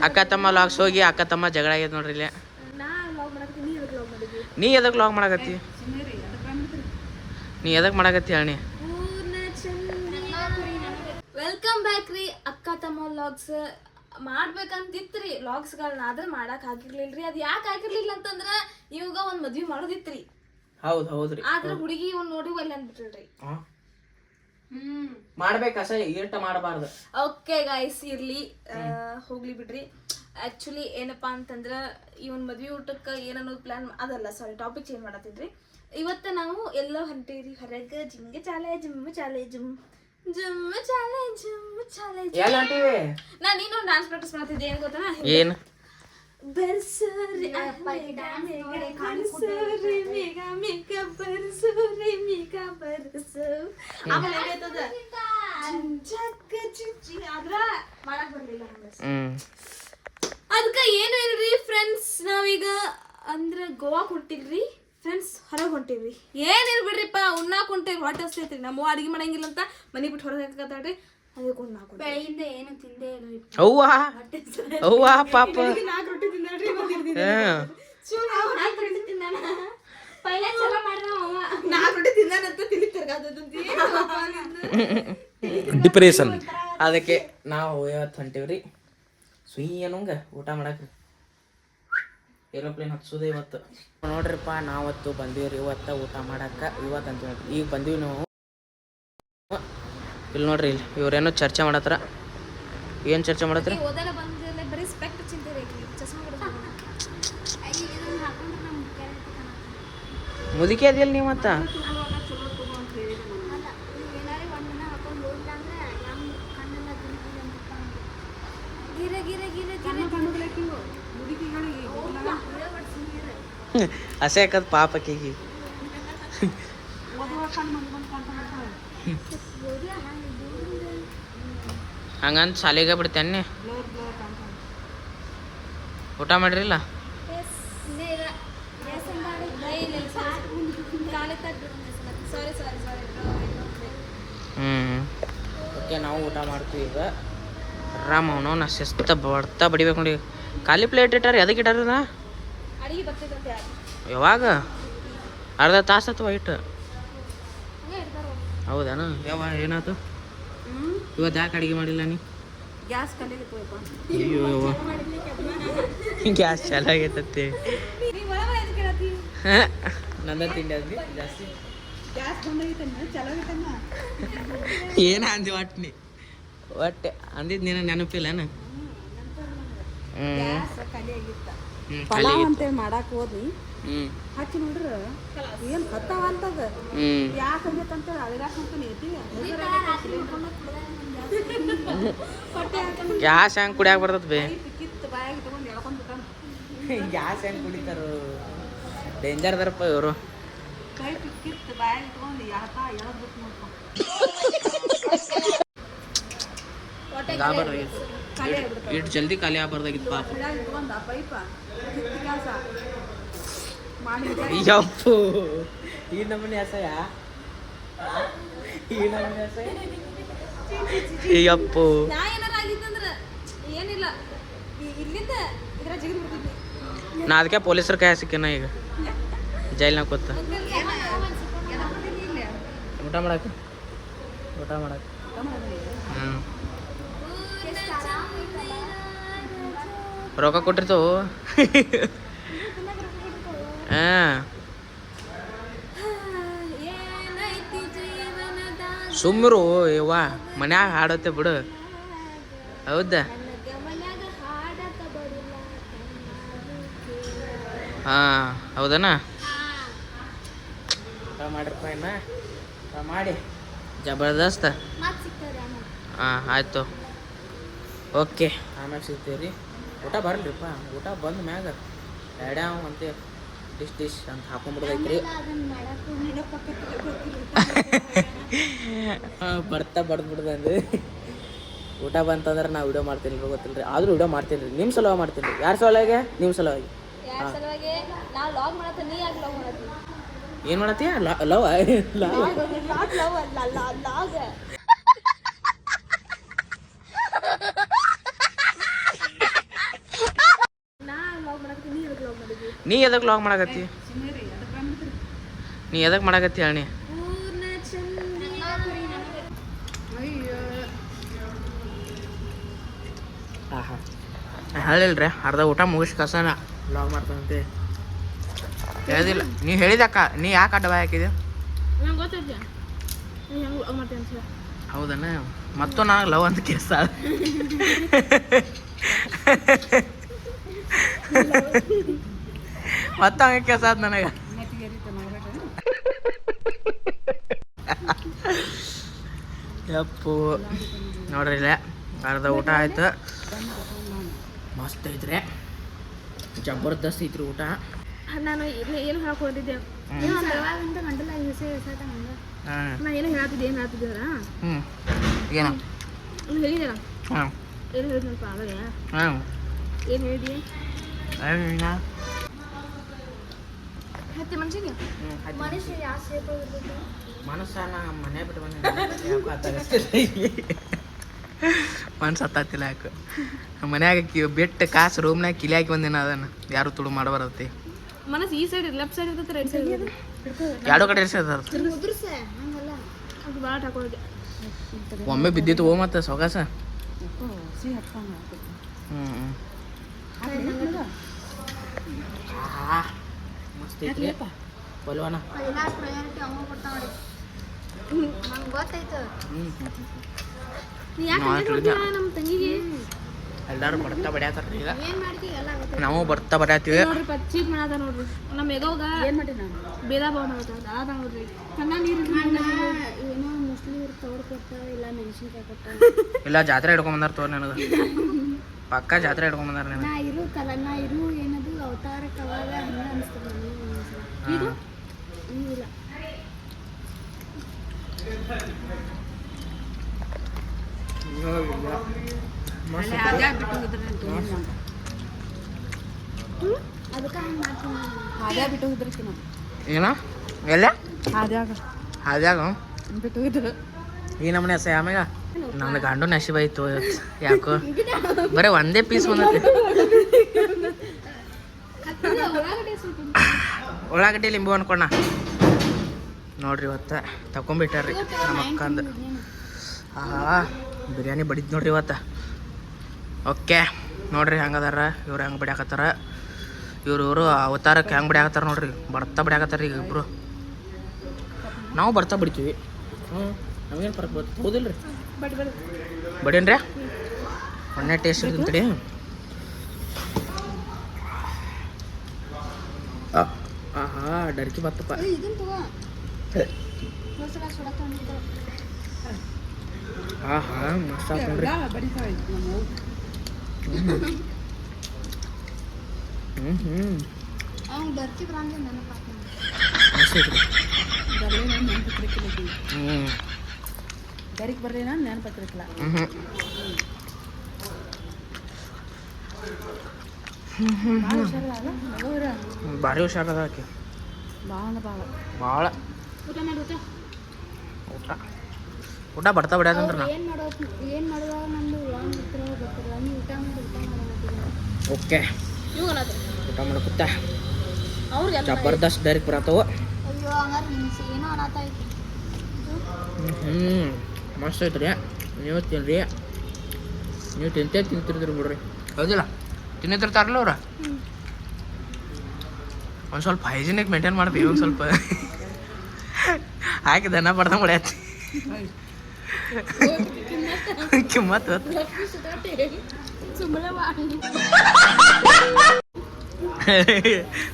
ಅಕ್ಕ ತಮ್ಮ ಲಾಗ್ಸ್ ಹೋಗಿ ಅಕ್ಕ ತಮ್ಮ ಜಗಳ ಆಗ್ಯದ ನೋಡ್ರಿ ಇಲ್ಲಿ. ನೀ ಎದಕ್ಕೆ ಲಾಗ್ ಮಾಡಕತ್ತಿ? ನೀ ಎದಕ್ಕೆ ಮಾಡಕತ್ತಿ ಹೇಳಿ? ವೆಲ್ಕಮ್ ಬ್ಯಾಕ್ ರೀ ಅಕ್ಕ ತಮ್ಮ ವ್ಲಾಗ್ಸ್. ಮಾಡ್ಬೇಕಂತಿತ್ರಿ ವ್ಲಾಗ್ಸ್ಗಳನ್ನ, ಆದ್ರೆ ಮಾಡಕ್ ಆಗಿರ್ಲಿಲ್ರಿ. ಅದ್ ಯಾಕೆ ಆಗಿರ್ಲಿಲ್ಲ ಅಂತಂದ್ರ ಇವಾಗ ಒಂದ್ ಮದ್ವಿ ಮಾಡೋದಿತ್ರಿ. ಹೌದ್ರಿ. ಆದ್ರ ಹುಡುಗಿ ಒಂದ್ ನೋಡಿ ಒಲ್ಲೆ ಅಂದ್ಬಿಟ್ರಿ. ಮಾಡ್ಬೇಕಸ ಏಟ ಮಾಡಬಾರ್ದು. ಓಕೆ ಗೈಸ್, ಇರ್ಲಿ, ಹೋಗ್ಲಿ ಬಿಡ್ರಿ. ಆಕ್ಚುಲಿ ಏನಪ್ಪಾ ಅಂತಂದ್ರ ಇವನ್ ಮದ್ವಿ ಊಟಕ್ಕೆ ಏನನ್ನೋದು ಪ್ಲಾನ್ ಅದಲ್ಲ, ಸಾರಿ ಟಾಪಿಕ್ ಚೇಂಜ್ ಮಾಡತ್ತಿದ್ರಿ. ಇವತ್ತ ನಾವು ಎಲ್ಲೋ ಹೊಂಟೀವ್ರಿ ಹೊರಗ. ಜಿಂಗೆ ಚಾಲೆ ಜಿಮ್ಮು ಚಾಲೆ ಜಿಮ್ ಜಿಮ್ ಚಾಲೆ ಜಿಮ್ ಚಾಲೆ. ನಾ ನೀನು ಡಾನ್ಸ್ ಪ್ರಾಕ್ಟೀಸ್ ಮಾಡ್ತಿದ್ದೆ. ಏನ್ ಗೊತ್ತಾ? ಏನು ಬರ್ಸೋರಿ ಮೇಘ ಮೇಘ ಬರ್ಸೋರಿ ಮೇಘ ಬರ್ಸೋ. ಆಮೇಲೆ ಏನಾಯ್ತದ ಆದ್ರ ಮಾಡಕ್ ಬರ್ಲಿಲ್ಲ. ಅದಕ್ಕ ಏನು ಇಲ್ರಿ ಫ್ರೆಂಡ್ಸ್, ನಾವೀಗ ಅಂದ್ರ ಗೋವಾಕ್ ಹೊಂಟಿಲ್ರಿ ಫ್ರೆಂಡ್ಸ್, ಹೊರಗೆ ಹೊಂಟಿವ್ರಿ. ಏನಿಲ್ ಬಿಡ್ರಿಪ್ಪ, ಉಣ್ಣಾಕ್ ಹೊಂಟೇವಿ. ಹೊಟ್ಟೆ ಹಸ್ತೈತ್ರಿ. ನಮ್ಮ ಅಡಿಗೆ ಮಾಡಂಗಿಲ್ಲ ಅಂತ ಮನಿ ಬಿಟ್ಟು ಹೊರಗೆ ಹಾಕತ್ತಾಳ್ರಿ. ಅದಕ್ಕೆ ಉಣ್ಣಾಕ್ ಬೆಳಗಿಂದ ಏನು ತಿಂದೇ ಇಲ್ಲ. ಅವ್ವ ಪಾಪ 4 ರೊಟ್ಟಿ ತಿಂದಾಳ್ರಿ. 4 ರೊಟ್ಟಿ ತಿಂದಾನ. ಪೈಲ ಚಲೋ ಮಾಡ್ದ ಅವ. 4 ರೊಟ್ಟಿ ತಿಂದಾನಂತ ತಿಳಿ ತಿರ್ಗಾದಂತ ಡಿಪ್ರೆಷನ್. ಅದಕ್ಕೆ ನಾವು ಇವತ್ತು ಹೊಂಟಿವ್ರಿ ಸುಯಿ ಅನ್ನೋಂಗ ಊಟ ಮಾಡಕ್ರಿ. ಏರೋಪ್ಲೇನ್ ಹತ್ಸೋದೆ ಇವತ್ತು. ನೋಡ್ರಿಪ್ಪ, ನಾವತ್ತು ಬಂದೀವ್ರಿ ಇವತ್ತು ಊಟ ಮಾಡಕ್ಕೆ. ಇವತ್ತು ಅಂತ ಈಗ ಬಂದೀವಿ ನಾವು. ಇಲ್ಲಿ ನೋಡ್ರಿ, ಇಲ್ಲಿ ಇವ್ರೇನೋ ಚರ್ಚೆ ಮಾಡತ್ತಾರ. ಏನು ಚರ್ಚೆ ಮಾಡತ್ತಾರ? ಮುದುಕಿ ಅದಿಲ್ಲ ನೀವು ಮತ್ತ? ಅಸೆ ಹಾಕದ್ ಪಾಪಕ್ಕಿಗಿ. ಹಂಗಂತ ಶಾಲೆಗೆ ಬಿಡ್ತೇನೆ. ಊಟ ಮಾಡ್ರಿಲ್ಲ? ಓಕೆ, ನಾವು ಊಟ ಮಾಡ್ತೀವಿ ಈಗ. ರಾಮ ಅವನು ಶಿಸ್ತ ಬರ್ತಾ ಬಡಿಬೇಕು ನೋಡಿ. ಖಾಲಿ ಪ್ಲೇಟ್ ಇಟ್ಟಾರ. ಎದಕ್ಕೆ ಇಟ್ಟಾರ? ಯಾವಾಗ? ಅರ್ಧ ತಾಸು ಅಥವಾ ಇಟ್ಟು? ಹೌದಾನ? ಏನಾಯ್ತು ಇವತ್ತು? ಯಾಕೆ ಅಡುಗೆ ಮಾಡಿಲ್ಲ ನೀ? ಅಯ್ಯೋ ಗ್ಯಾಸ್ ಚೆನ್ನಾಗೈತತ್ತೆ. ನಂದ ತಿಂಡಿ ಅದ್ರಿ ಜಾಸ್ತಿ. ಏನ ಅಂದಿ ಒಟ್ನಿ ಒಟ್ಟೆ ಅಂದಿದ್ ನೀನು ನೆನಪಿಲ್ಲನ? ಮಾಡಾಕ್ ಹೋದ್ನಿ. ಹಚ್ಚಿ ನೋಡ್ರ ಏನ್ ಹತ್ತವಂತದ. ಯಾಕಂತ ಗ್ಯಾಸ್ ಹೆಂಗ್ ಕುಡಿಯಾಕ ಬರ್ತದ ಬೇ? ಗ್ಯಾಸ್ ಹೆಂಗ್ ಕುಡಿತಾರ? ಡೇಂಜರ್ ಅದಾರಪ್ಪ ಇವರು. ಇಟ್ಟು ಜಲ್ದಿ ಖಾಲಿ ಆಗ್ಬಾರ್ದಾಗಿತ್ತು ಪಾಪ. ಯಪ್ಪು, ಈ ನಮ್ಮನೆ ಅಸಹ್ಯ. ಯಪ್ಪು, ನಾ ಅದಕ್ಕೆ ಪೊಲೀಸರ ಕೈ ಸಿಕ್ಕೇನ ಈಗ ಜೈಲ್ನಾಗ ಕೂತ. ಊಟ ಮಾಡಾಕ ರೊಕ್ಕ ಕೊಟ್ಟಿರ್ತವು. ಸುಮ್ಮರು ಯವ್ವ, ಮನ್ಯಾಗ ಹಾಡತ್ತೆ ಬಿಡು. ಹೌದಾ? ಹೌದನ? ಮಾಡ್ರಪ್ಪ, ಇನ್ನ ಮಾಡಿ ಜಬರ್ದಸ್ತ್. ಆಯ್ತು, ಓಕೆ, ಆಮ್ಯಾಗ ಸಿಗ್ತೀವಿ. ಊಟ ಬರಲ್ರಿಪ್ಪ. ಊಟ ಬಂದ ಮ್ಯಾಗ ಎಡ್ಯಾವ ಅಂತ ಡಿಶ್ ಅಂತ ಹಾಕೊಂಡ್ಬಿಡ್ದೈತ್ರಿ. ಬರ್ತಾ ಬಡ್ದ್ಬಿಡ್ದಂದು. ಊಟ ಬಂತಂದ್ರೆ ನಾ ವಿಡಿಯೋ ಮಾಡ್ತೀನಿ ಗೊತ್ತಿಲ್ಲ. ಆದ್ರೂ ವಿಡಿಯೋ ಮಾಡ್ತೀನಿ ರೀ. ನಿಮ್ಮ ಸಲುವಾಗಿ ಮಾಡ್ತೀನಿ. ಯಾರ ಸಲುವಾಗಿ? ನಿಮ್ಮ ಸಲುವಾಗಿ. ಏನು ಮಾಡತ್ತೀಯ? ಲವ್ ನೀ ಎದಕ್ಕೆ ಲಾಗ್ ಮಾಡಕತ್ತಿ ನೀ ಎದಕ್ಕೆ ಮಾಡಕತ್ತಿ ಅಣ್ಣಿ ಹಾಂ ಹೇಳಿಲ್ರಿ ಅರ್ಧ ಊಟ ಮುಗಿಸ್ ಕಸನ ಲಾಗ್ ಮಾಡ್ತಾನಂತೆ ಹೇಳಿದಿಲ್ಲ ನೀ ಹೇಳಿದಕ್ಕ ನೀ ಯಾಕೆ ಅಡ್ಡ ಬಾಯ್ ಹಾಕಿದೆ ಹೌದನ ಮತ್ತು ನನಗೆ ಲವ್ ಅಂತ ಕೇಸ ಮತ್ತೆ ಹಂಗೆ ಕೇಸ ಆದ್ ನನಗೆ ಯಪ್ಪು ನೋಡ್ರಿ ಇಲ್ಲ ಅರ್ಧ ಊಟ ಆಯ್ತು ಮಸ್ತ್ ಐತ್ರಿ ಜಬರ್ದಸ್ತ್ ಐತ್ರಿ ಊಟ ನಾನು ಏನು ಹಾಕೊಂಡಿದ್ದೆ ನಾ ಏನು ಹೇಳ್ತಿದ್ದೆ ಏನು ಹೇಳ್ತಿದ್ದೀರ ಏನು ಹೇಳಿದ್ದೀರ ಹಾಂ ಏನು ಹೇಳಿದ್ನಪ್ಪ ಅವಾಗ ಹಾಂ ಏನು ಹೇಳಿದಿ ಹತ್ತಿ ಮನುಷ್ಯಗೆ ಮನುಷ್ಯ ಯಾವ ಸೇಪ್ ಮನಸ್ಸ ನಾ ಮನೆ ಬಿಟ್ಟು ಬಂದ ಮನ್ಸು ಹತ್ತಿಲ್ಲ ಯಾಕೆ ಮನ್ಯಾಗ ಬಿಟ್ಟು ಕಾಸು ರೂಮ್ನಾಗ ಕಿಲಿ ಹಾಕಿ ಬಂದಿನ ಅದನ್ನು ಯಾರು ತುಳು ಮಾಡಬಾರತ್ತೆ ಮನಸ್ಸು ಈ ಸೈಡ್ ಲೆಫ್ಟ್ ಸೈಡ್ ಇರ್ತೈತೆ ರೈಟ್ ಸೈಡ್ ಎರಡು ಕಡೆ ಇರ್ತದ ಅದು ಭಾಳ ಹಾಕೊಂಡಿದ್ದೆ ಒಮ್ಮೆ ಬಿದ್ದಿತ್ತು ಓ ಮತ್ತೆ ಸೊಗಾಸ ಮಸ್ತ್ ಐತ್ರಿ ಪಲ್ವಾನ ನೀ ಯಾಕೆ ನಮ್ಮ ತಂಗಿಗೆ ಎಲ್ಲರೂ ಬರ್ತಾ ಬಡಿಯಾತಾರ ಈಗ ನಾವು ಬರ್ತಾ ಬಡಿಯಾತೀವಿ ನೋಡ್ರಿ ಚೀಪ್ ಮಾಡದ ನೋಡ್ರಿ ನಮ್ಮ ಎಗೋಗ ಏನು ಮಾಡಿ ನಾನು ಬೇದ ಭಾವ ಮಾಡ್ತಾರ ಅದ ನೋಡ್ರಿ ಕಣ್ಣ ನೀರು ಏನೋ ಮೋಸ್ಟ್ಲಿ ಇವ್ರು ತವ್ರು ಕೊಡ್ತಾರ ಇಲ್ಲ ಮೆಣಸಿನ್ಕಾಯಿ ಕೊಡ್ತಾರ ಇಲ್ಲ ಜಾತ್ರೆ ಹಿಡ್ಕೊಂಡ್ ಬಂದಾರ ತೋರ್ ನನಗೆ ಪಕ್ಕ ಜಾತ್ರೆ ಹಿಡ್ಕೊಂಡ್ ಬಂದಾರ ನನಗೆ ನಾ ಇರು ಏನದು ಅವತಾರ ಕವಾಗ ಹಂಗ ಅನಿಸ್ತದ ಇದು ಇಲ್ಲ ಏನ ಎಲ್ಲ ಹಾದ್ಯಾಗ ಈ ನಮ್ಮನೆ ಅಸ ಆಮ್ಯಾಗ ನನ್ನ ಗಂಡು ನಶೀಬ ಆಯ್ತು ಯಾಕೋ ಬರೀ ಒಂದೇ ಪೀಸ್ ಬಂದೈತಿ ಉಳ್ಳಾಗಡ್ಡಿ ಲಿಂಬು ಅನ್ಕೊಂಡ ನೋಡ್ರಿ ಇವತ್ತು ತಕೊಂಬಿಟ್ಟಾರ್ರಿ ನಮ್ಮ ಅಕ್ಕಂದು ಬಿರಿಯಾನಿ ಬಡಿದ್ ನೋಡ್ರಿ ಇವತ್ತು ಓಕೆ ನೋಡ್ರಿ ಹೆಂಗದಾರ ಇವ್ರು ಹೆಂಗೆ ಬಡಿಯಾಕತ್ತಾರ ಇವರು ಅವತಾರಕ್ಕೆ ಹೆಂಗೆ ಬಡಿಯಾಕತ್ತಾರ ನೋಡ್ರಿ ಬರ್ತಾ ಬಡಿಯಾಕತ್ತಾರ ಈಗ ಇಬ್ರು ನಾವು ಬರ್ತಾ ಬಿಡ್ತೀವಿ ನಾವೇನು ಫರಕ್ ಬರ್ತದೆ ಹೌದಿಲ್ಲ ರೀ ಬಡೇನ್ರಿ ಒಳ್ಳೆ ಟೇಸ್ಟ್ ಇರ್ತಂತಡಿ ಆಹಾ ಡರ್ಕಿ ಬತ್ತಪ್ಪ ಆಹಾ ಮಸ್ತ್ ಹಾಕೊಂಡ್ರಿ ಗರಿಕ್ ಬರ್ರಿ ನಾನು ನೆನಪತ್ತಿರಕ್ಕಿಲ್ಲ ಭಾರಿ ಹುಷಾರದ ಆಕೆ ಭಾಳ ಊಟ ಬರ್ತಾ ಬಿಡ್ಯಾಕಂದ್ರ ನಾ ಓಕೆ ಊಟ ಮಾಡಕುತ್ತ ಜಬರ್ದಸ್ತ್ ಡೈರೆಕ್ಟ್ ಬರತ್ತವ ಮಸ್ತ್ ಐತ್ರಿ ನೀವು ತಿನ್ರಿ ನೀವು ತಿಂತಿರ್ತೀರಿ ಬಿಡ್ರಿ ಹೌದಿಲ್ಲ ತಿನ್ನಿರ್ತಾರಲ್ಲ ಅವ್ರ ಒಂದು ಸ್ವಲ್ಪ ಹೈಜಿನಿಕ್ ಮೇಂಟೈನ್ ಮಾಡ್ತೀವಿ ಒಂದು ಸ್ವಲ್ಪ ಹಾಕಿ ದನ ಪಡ್ದ ಮಾಡ್ಯಾತಿ ಕಿಮ್ಮತ್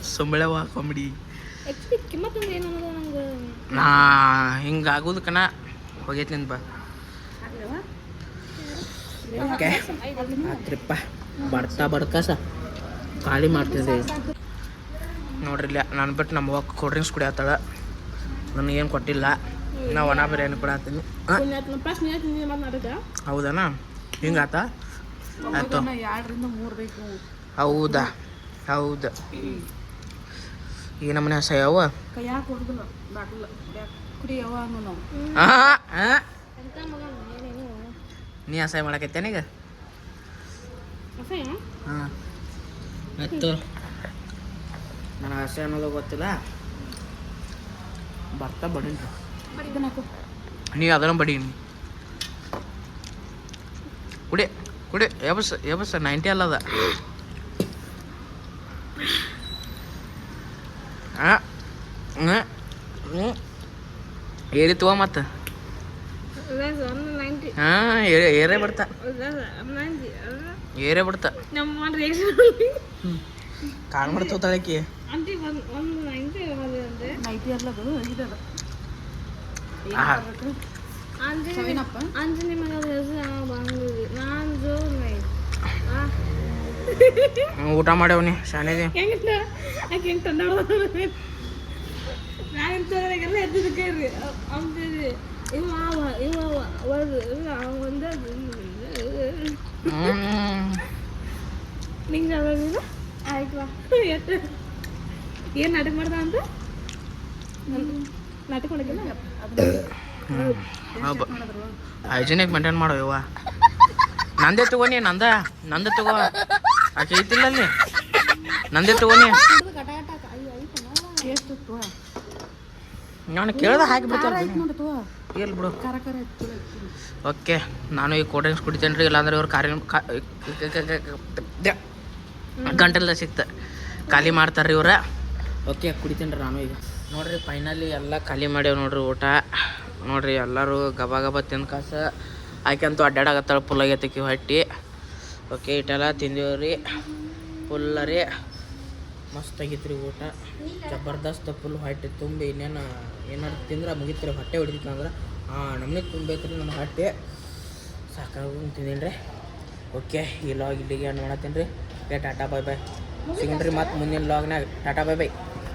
ಸುಂಬಳವ ಕಾಮಿಡಿ ನಾ ಹಿಂಗಾಗೋದು ಕಣ ಹೋಗೈತಿ ನಿಂದ ಬಾ ಓಕೆ ಆತ್ರಿಪ್ಪ ಬರ್ತಾ ಬಡ್ಕಸ ಖಾಲಿ ಮಾಡ್ತಿದ್ದೆ ನೋಡ್ರಿ ಇಲ್ಲ ನಾನು ಬಿಟ್ಟು ನಮ್ಮ ಅವ್ವ ಕೋಲ್ಡ್ ಡ್ರಿಂಕ್ಸ್ ಕುಡಿಯತ್ತಾಳ ನನಗೇನು ಕೊಟ್ಟಿಲ್ಲ ನಾ ಒಣ ಬಿರಿಯಾನಿ ಕೊಡತ್ತೀನಿ ಹೌದಾ ಹಿಂಗಾತ ಆಯ್ತು ಹೌದಾ ಹೌದು ಈಗ ನಮ್ಮನೆ ಹಸಯವ ನೀ ಅಸಹ್ಯ ಮಾಡಕತ್ತೇನೀಗ ಹಾಂ ಆಯ್ತು ನನಗೆ ಹಸೆ ಅನ್ನೋದು ಗೊತ್ತಿಲ್ಲ ಬರ್ತಾ ಬಡೀನಿ ಇದನ್ನ ಹಾಕು. ನೀ ಅದನ್ನು ಬಡೀನಿ ಕುಡಿ ಕುಡಿ ಎಬಸ್ 90 ಅಲ್ಲದ ಏರಿ ತಗೋ ಮತ್ತೆ ಹಾಂ ಏರೇ ಬಿಡ್ತಾ ಏರೇ ಬಿಡ್ತಾ ಕಾಣ್ ಮಾಡ್ತೋತಾಳಕಿ ನೈಟಿ ಅಲ್ಲದು ಇದದ ಅಂಜನಪ್ಪ ಅಂಜನಿ ಮಗ ಊಟ ಮಾಡ್ಯಾವನಿ ಶಾನೆದಿ ಏನ್ ನಾಟಕ ಮಾಡ್ದ ಅಂತ ನಾಟಕ ಮಾಡಕ್ಕಿಲ್ಲ ಹೈಜಿನಿಕ್ ಮೇಂಟೈನ್ ಮಾಡೋ ಇವ ನಂದೇ ತಗೋನಿ ನಂದ ತಗೋ ಆಕೆ ಐತಿಲ್ಲ ಅಲ್ಲಿ ನಂದೇ ತಗೋನಿ ನಾನು ಕೇಳ್ದ ಹಾಕಿ ಬಿಡ್ತಾರೆ ಎಲ್ಲಿ ಬಿಡು ಓಕೆ ನಾನು ಈ ಕೋಲ್ಡ್ ಡ್ರಿಂಕ್ಸ್ ಕುಡಿತೇನೆ ರೀ ಇಲ್ಲಾಂದ್ರೆ ಇವ್ರು ಗಂಟೆಲ್ಲ ಸಿಕ್ತ ಖಾಲಿ ಮಾಡ್ತಾರೆ ರೀ ಇವ್ರ ಓಕೆ ಕುಡಿತೇನೆ ರೀ ನಾನು ಈಗ ನೋಡಿರಿ ಫೈನಲಿ ಎಲ್ಲ ಖಾಲಿ ಮಾಡ್ಯಾವ ನೋಡ್ರಿ ಊಟ ನೋಡಿರಿ ಎಲ್ಲರೂ ಗಬ ತಿಂದು ಕಾಸ ಆಕೆಂತೂ ಅಡ್ಡಾಡಕತ್ತಾಳೆ ಫುಲ್ ಆಗೈತಕಿ ಹೊಟ್ಟಿ ಓಕೆ ಇಟ್ಟೆಲ್ಲ ತಿಂದೀವ್ರಿ ಫುಲ್ಲ ರೀ ಮಸ್ತ್ ಆಗಿತ್ತು ರೀ ಊಟ ಜಬರ್ದಸ್ತ್ ಫುಲ್ ಹೊಟ್ಟೆ ತುಂಬಿ ಇನ್ನೇನು ಏನಾದ್ರು ತಿಂದ್ರೆ ಮುಗಿತು ರೀ ಹೊಟ್ಟೆ ಹೊಡಿತಿತ್ತು ಅಂದ್ರೆ ನಮಗೆ ತುಂಬೈತೆ ರೀ ನಮ್ಮ ಹೊಟ್ಟೆ ಸಾಕಾಗಿ ತಿಂದೀನಿ ರೀ ಓಕೆ ಈ ಲಾಗ್ ಇಲ್ಲಿಗೆ ಏನು ಮಾಡತ್ತೀನಿ ರೀ ಟಾಟಾ ಬಾಯ್ ಬಾಯ್ ಸಿಗಣ್ರಿ ಮತ್ತು ಮುಂದಿನ ಲಾಗ್ನಾಗ ಟಾಟಾ ಬಾಯ್ ಬಾಯ್